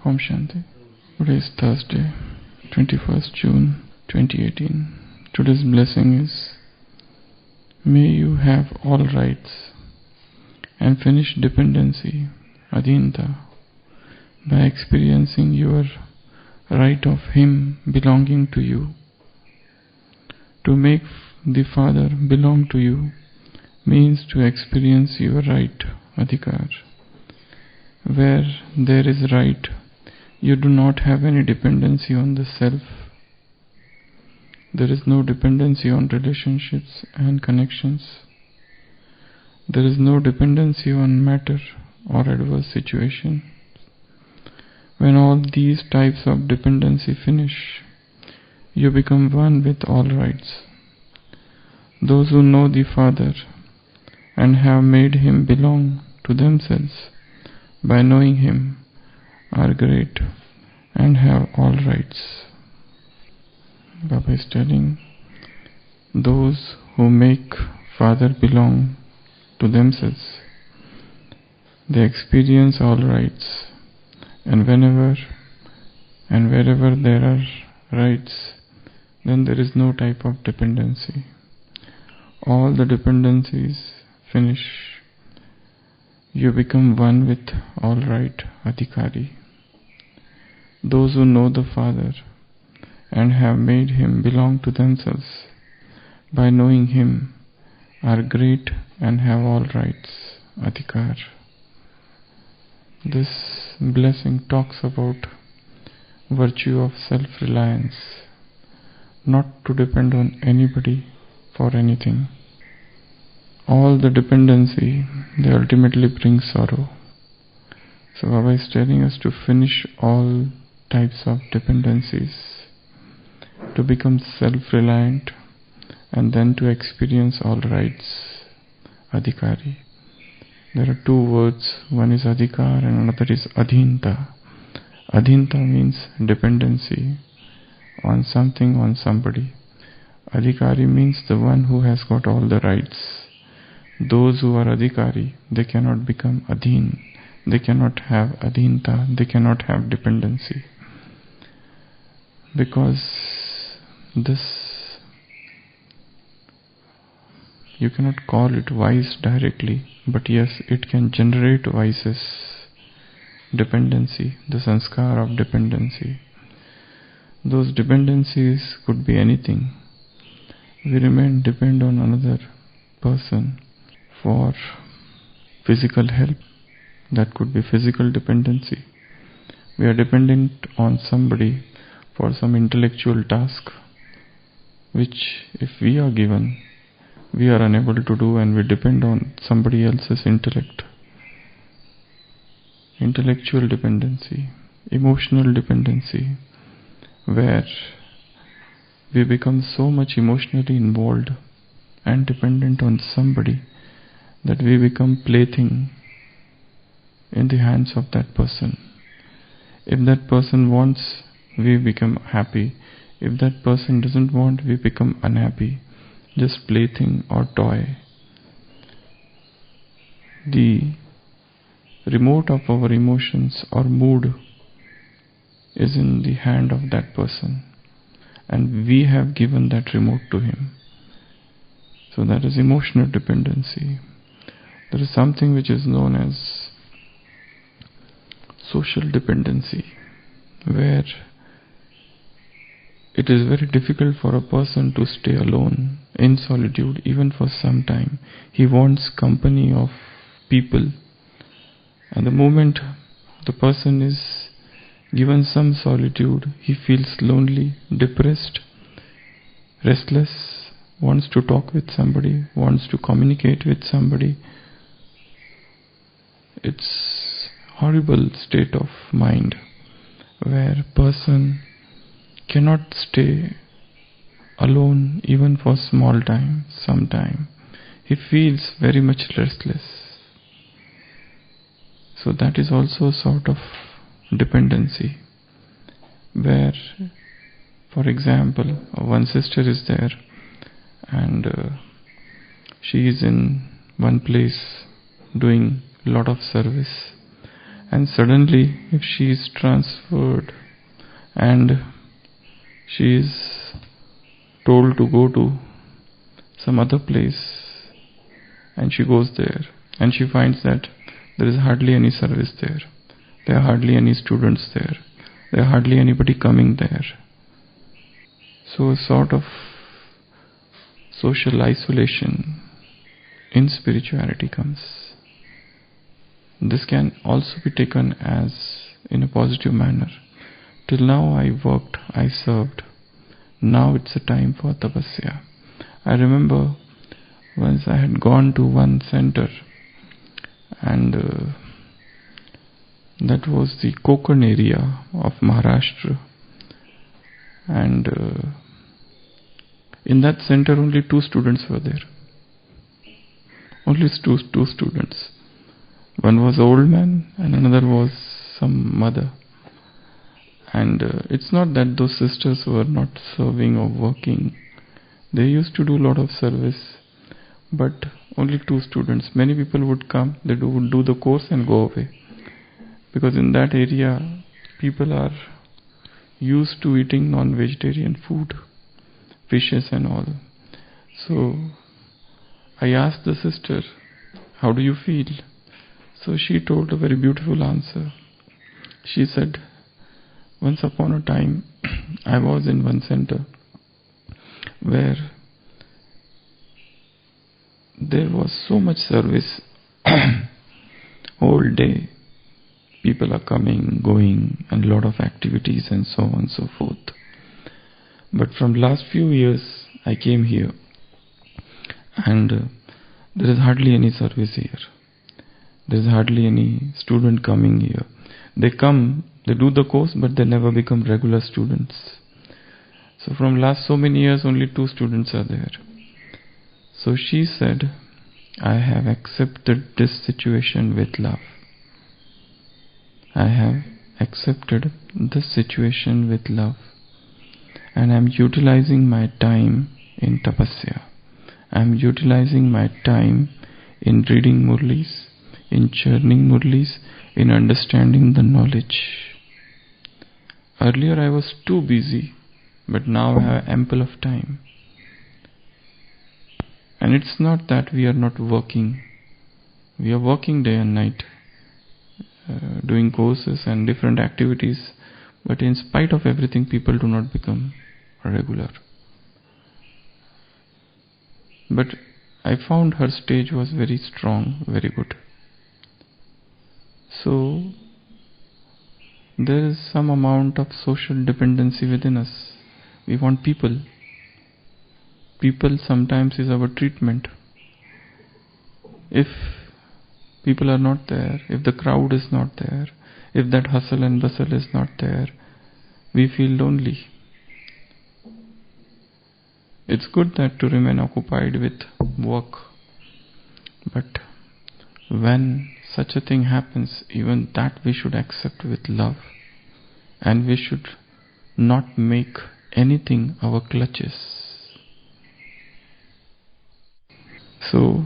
Om Shanti. Today is Thursday, 21st June 2018. Today's blessing is, may you have all rights and finish dependency, adhinta, by experiencing your right of Him belonging to you. To make the Father belong to you means to experience your right, adhikar. Where there is right, you do not have any dependency on the self. There is no dependency on relationships and connections. There is no dependency on matter or adverse situation. When all these types of dependency finish, you become one with all rights. Those who know the Father and have made Him belong to themselves by knowing Him are great and have all rights. Baba is telling, those who make Father belong to themselves, they experience all rights, and whenever and wherever there are rights, then there is no type of dependency. All the dependencies finish. You become one with all right, adhikari. Those who know the Father and have made Him belong to themselves by knowing Him are great and have all rights, adhikar. This blessing talks about virtue of self-reliance, not to depend on anybody for anything. All the dependency, they ultimately bring sorrow. So Baba is telling us to finish all types of dependencies, to become self-reliant, and then to experience all rights, adhikari. There are two words, one is adhikar and another is adhinta. Adhinta means dependency on something, on somebody. Adhikari means the one who has got all the rights. Those who are adhikari, they cannot become adhin. They cannot have adhinta. They cannot have dependency. Because this, you cannot call it vice directly, but yes, it can generate vices. Dependency, the sanskar of dependency. Those dependencies could be anything. We remain dependent on another person for physical help. That could be physical dependency. We are dependent on somebody for some intellectual task, which if we are given, we are unable to do, and we depend on somebody else's intellect. Intellectual dependency, emotional dependency, where we become so much emotionally involved and dependent on somebody that we become plaything in the hands of that person. If that person wants, we become happy. If that person doesn't want, we become unhappy. Just plaything or toy. The remote of our emotions or mood is in the hand of that person, and we have given that remote to him. So that is emotional dependency. There is something which is known as social dependency, where it is very difficult for a person to stay alone in solitude even for some time. He wants company of people, and the moment the person is given some solitude, he feels lonely, depressed, restless, wants to talk with somebody, wants to communicate with somebody. It's horrible state of mind where a person cannot stay alone even for small time, some time. He feels very much restless. So that is also a sort of dependency, where, for example, one sister is there and she is in one place doing a lot of service, And suddenly, if she is transferred and she is told to go to some other place, and she goes there and she finds that there is hardly any service there. There are hardly any students there. There are hardly anybody coming there. So a sort of social isolation in spirituality comes. This can also be taken as in a positive manner. Till now I worked, I served. Now it's a time for tapasya. I remember once I had gone to one center, and that was the Konkan area of Maharashtra, and in that center only 2 students were there. Only two students. One was an old man and another was some mother. And it's not that those sisters were not serving or working. They used to do a lot of service, but only 2 students. Many people would come, they would do the course and go away. Because in that area, people are used to eating non-vegetarian food, fishes and all. So I asked the sister, how do you feel? So she told a very beautiful answer. She said, once upon a time, I was in one center where there was so much service whole day. People are coming, going, and a lot of activities and so on and so forth. But from last few years, I came here, and there is hardly any service here. There is hardly any student coming here. They come, they do the course, but they never become regular students. So from last so many years, only 2 students are there. So she said, I have accepted this situation with love. I have accepted this situation with love, and I am utilizing my time in tapasya. I am utilizing my time in reading murlis, in churning murlis, in understanding the knowledge. Earlier I was too busy, but now I have ample of time. And it's not that we are not working. We are working day and night, doing courses and different activities, but in spite of everything, people do not become regular. But I found her stage was very strong, very good. So there is some amount of social dependency within us. We want people. People sometimes is our treatment. If people are not there, if the crowd is not there, if that hustle and bustle is not there, we feel lonely. It's good that to remain occupied with work, but when such a thing happens, even that we should accept with love, and we should not make anything our clutches. So,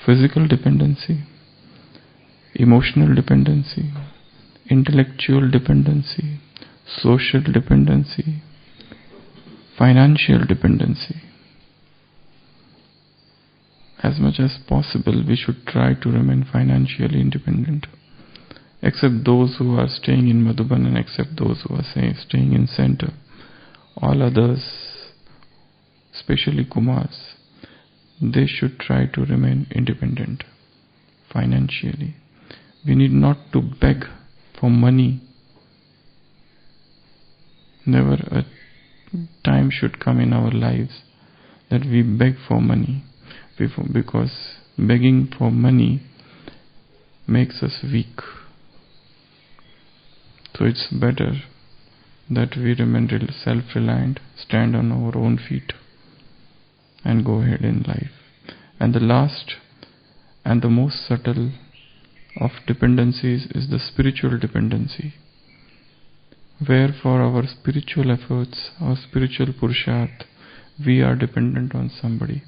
physical dependency, emotional dependency, intellectual dependency, social dependency, financial dependency. As much as possible, we should try to remain financially independent, except those who are staying in Madhuban and except those who are staying in center. All others, especially Kumars, they should try to remain independent financially. We need not to beg for money. Never a time should come in our lives that we beg for money, because begging for money makes us weak. So it's better that we remain self-reliant, stand on our own feet, and go ahead in life. And the last and the most subtle of dependencies is the spiritual dependency, where for our spiritual efforts, our spiritual purusharth, we are dependent on somebody.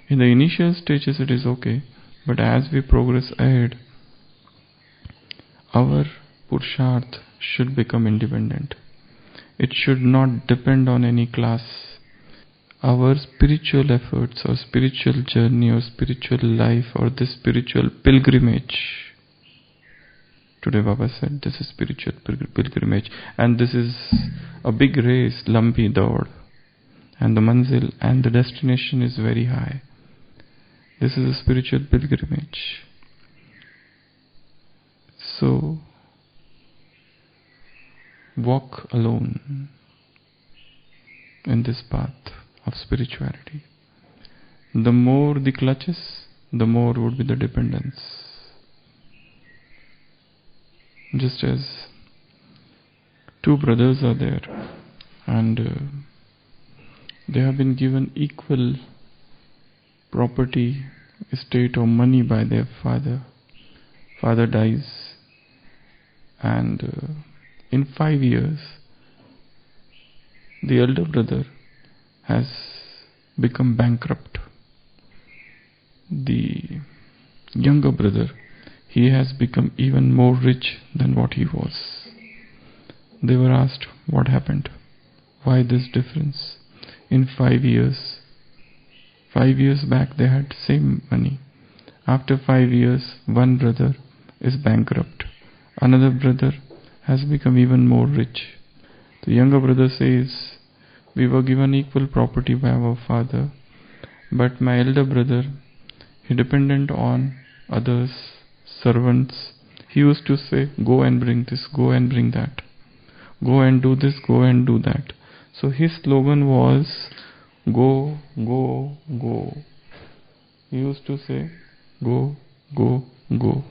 In the initial stages it is okay, but as we progress ahead, our Purusharth should become independent. It should not depend on any class. Our spiritual efforts or spiritual journey or spiritual life or this spiritual pilgrimage. Today Baba said this is spiritual pilgrimage, and this is a big race, lambi daud, and the manzil and the destination is very high. This is a spiritual pilgrimage. So walk alone in this path of spirituality. The more the clutches, the more would be the dependence. Just as two brothers are there and they have been given equal property, estate or money by their father. Father dies, and in 5 years the elder brother has become bankrupt. The younger brother, he has become even more rich than what he was. They were asked, what happened? Why this difference? In 5 years. 5 years back they had same money. After 5 years, one brother is bankrupt. Another brother has become even more rich. The younger brother says, we were given equal property by our father, but my elder brother, he depended on others, servants. He used to say, go and bring this, go and bring that. Go and do this, go and do that. So his slogan was, go, go, go. He used to say, go, go, go.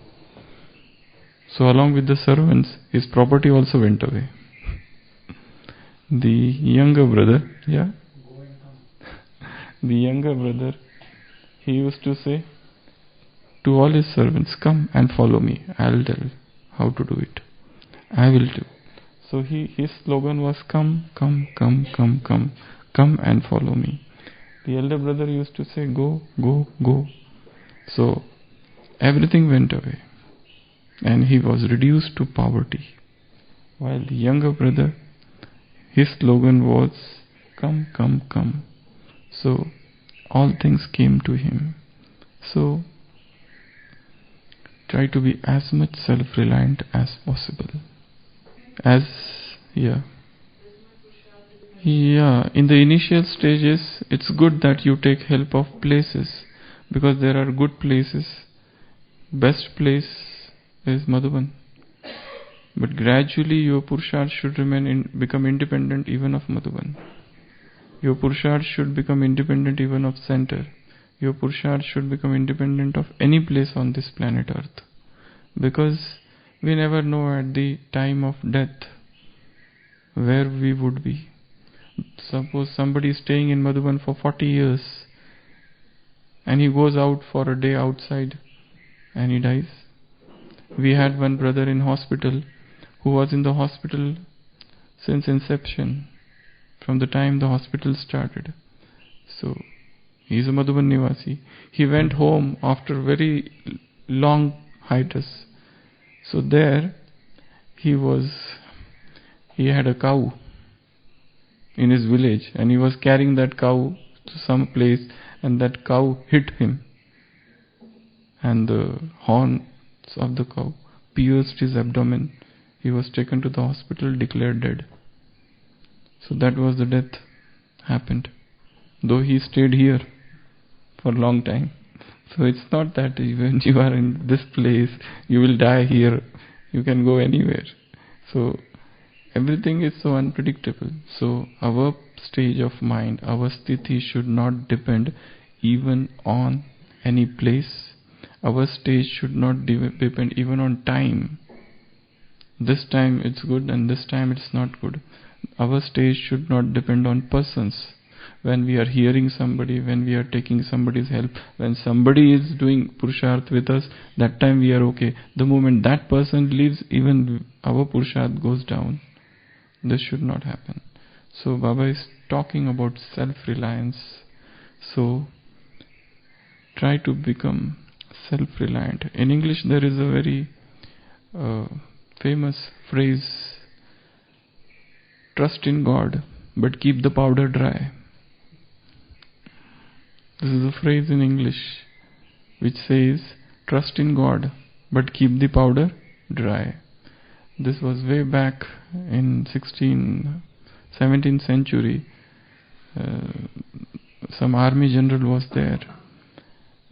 So along with the servants, his property also went away. The younger brother, the younger brother, he used to say to all his servants, come and follow me. I'll tell how to do it. I will do. So his slogan was, come, come, come, come, come, come and follow me. The elder brother used to say, go, go, go. So everything went away and he was reduced to poverty. While the younger brother, his slogan was, come, come, come. So all things came to him. So try to be as much self-reliant as possible. In the initial stages, it's good that you take help of places, because there are good places. Best place is Madhuban. But gradually your Purusharth should become independent even of Madhuban. Your Purusharth should become independent even of center. Your Purusharth should become independent of any place on this planet Earth. Because we never know at the time of death where we would be. Suppose somebody is staying in Madhuban for 40 years and he goes out for a day outside and he dies. We had one brother in hospital who was in the hospital since inception, from the time the hospital started. So he is a Madhuban Nivasi. He went home after very long hiatus. So there he had a cow in his village and he was carrying that cow to some place and that cow hit him and the horns of the cow pierced his abdomen. He was taken to the hospital, declared dead. So that was the death happened. Though he stayed here for a long time. So it's not that when you are in this place, you will die here. You can go anywhere. So everything is so unpredictable. So our stage of mind, our sthiti should not depend even on any place. Our stage should not depend even on time. This time it's good and this time it's not good. Our stage should not depend on persons. When we are hearing somebody, when we are taking somebody's help, when somebody is doing Purusharth with us, that time we are okay. The moment that person leaves, even our Purusharth goes down. This should not happen. So Baba is talking about self-reliance. So try to become self-reliant. In English there is a very famous phrase, trust in God, but keep the powder dry. This is a phrase in English which says, trust in God, but keep the powder dry. This was way back in 17th century. Some army general was there,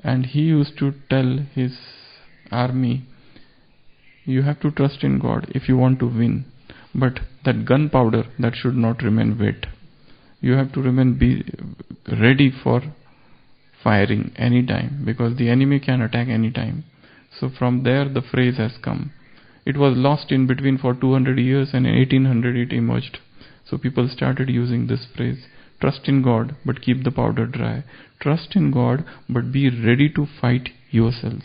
and he used to tell his army, you have to trust in God if you want to win, but that gunpowder, that should not remain wet. You have to be ready for firing any time, because the enemy can attack any time. So from there the phrase has come. It was lost in between for 200 years, and in 1800 it emerged. So people started using this phrase, trust in God but keep the powder dry. Trust in God but be ready to fight yourselves.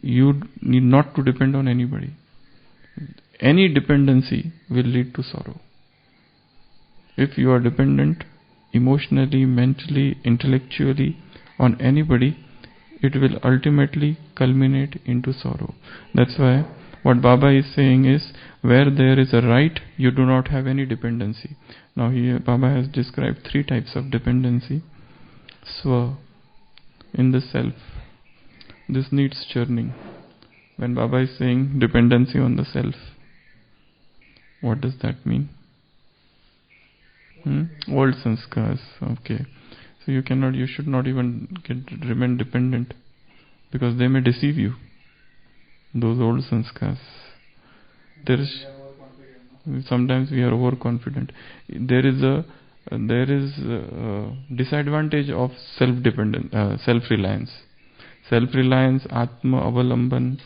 You need not to depend on anybody. Any dependency will lead to sorrow. If you are dependent emotionally, mentally, intellectually on anybody, it will ultimately culminate into sorrow. That's why what Baba is saying is, where there is a right, you do not have any dependency. Now here Baba has described 3 types of dependency. Swa, in the self. This needs churning. When Baba is saying dependency on the self, what does that mean? Old sanskars. Okay. So you should not even remain dependent, because they may deceive you. Those old sanskars. Sometimes we are overconfident. There is a disadvantage of self-reliance. Self-reliance, Atma Avalamban,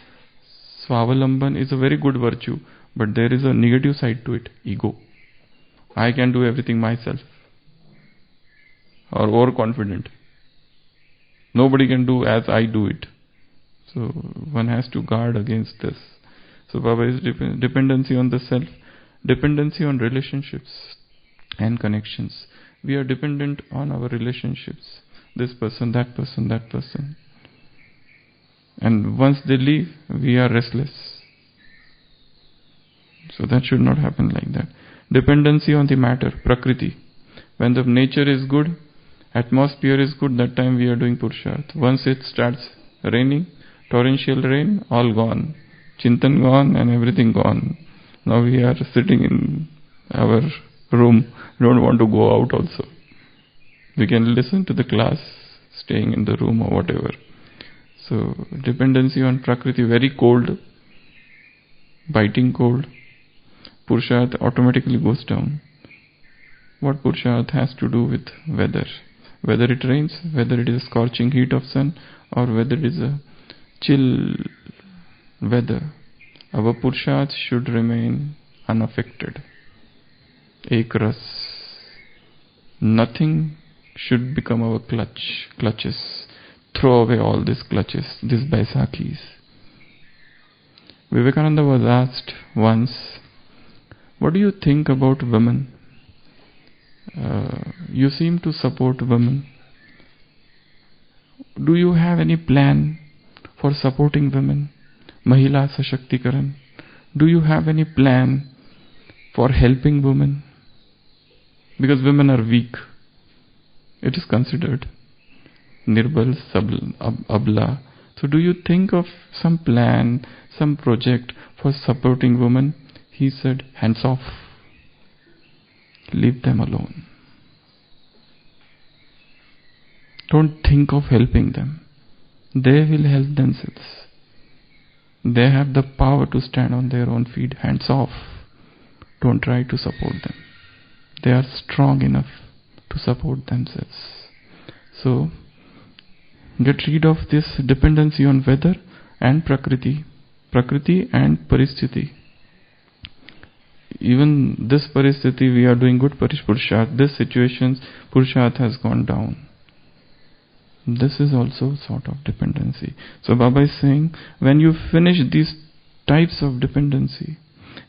Swavalamban is a very good virtue, but there is a negative side to it, ego. I can do everything myself. Or overconfident. Nobody can do as I do it. So one has to guard against this. So Baba is dependency on the self, dependency on relationships and connections. We are dependent on our relationships. This person, that person, that person. And once they leave, we are restless. So that should not happen like that. Dependency on the matter, Prakriti. When the nature is good, atmosphere is good, that time we are doing Purusharth. Once it starts raining, torrential rain, all gone. Chintan gone and everything gone. Now we are sitting in our room, don't want to go out also. We can listen to the class, staying in the room or whatever. So dependency on Prakriti, very cold, biting cold. Purusharth automatically goes down. What Purusharth has to do with weather? Whether it rains, whether it is a scorching heat of sun, or whether it is a chill weather, our Purusharth should remain unaffected. Ekras. Nothing should become our clutches. Throw away all these clutches, these Baisakis. Vivekananda was asked once, what do you think about women? You seem to support women. Do you have any plan for supporting women? Mahila Sashaktikaran. Do you have any plan for helping women? Because women are weak. It is considered. Nirbal, Abla. So do you think of some plan, some project for supporting women? He said, hands off. Leave them alone. Don't think of helping them. They will help themselves. They have the power to stand on their own feet. Hands off. Don't try to support them. They are strong enough to support themselves. So, get rid of this dependency on weather and Prakriti. Prakriti and Paristhiti. Even this Paristhiti, we are doing good Purusharth. This situations, Purusharth has gone down. This is also sort of dependency. So Baba is saying, when you finish these types of dependency,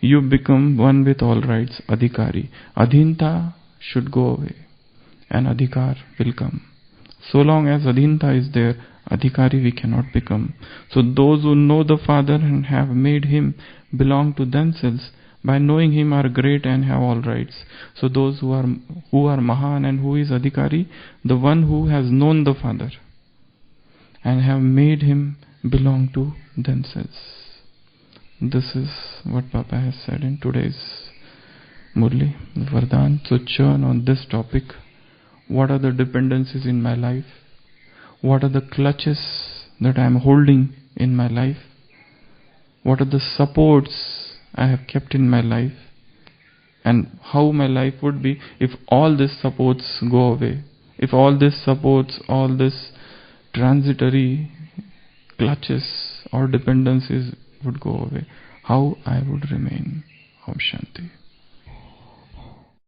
you become one with all rights, Adhikari. Adhinta should go away and Adhikar will come. So long as Adhinta is there, Adhikari we cannot become. So those who know the Father and have made Him belong to themselves by knowing him are great and have all rights. So those who are Mahan and who is Adhikari, the one who has known the Father and have made him belong to themselves. This is what Papa has said in today's Murli, Vardhan. So churn on this topic. What are the dependencies in my life? What are the clutches that I am holding in my life? What are the supports I have kept in my life? And how my life would be if all these supports go away? If all these supports, all these transitory clutches or dependencies would go away, how I would remain. Om Shanti.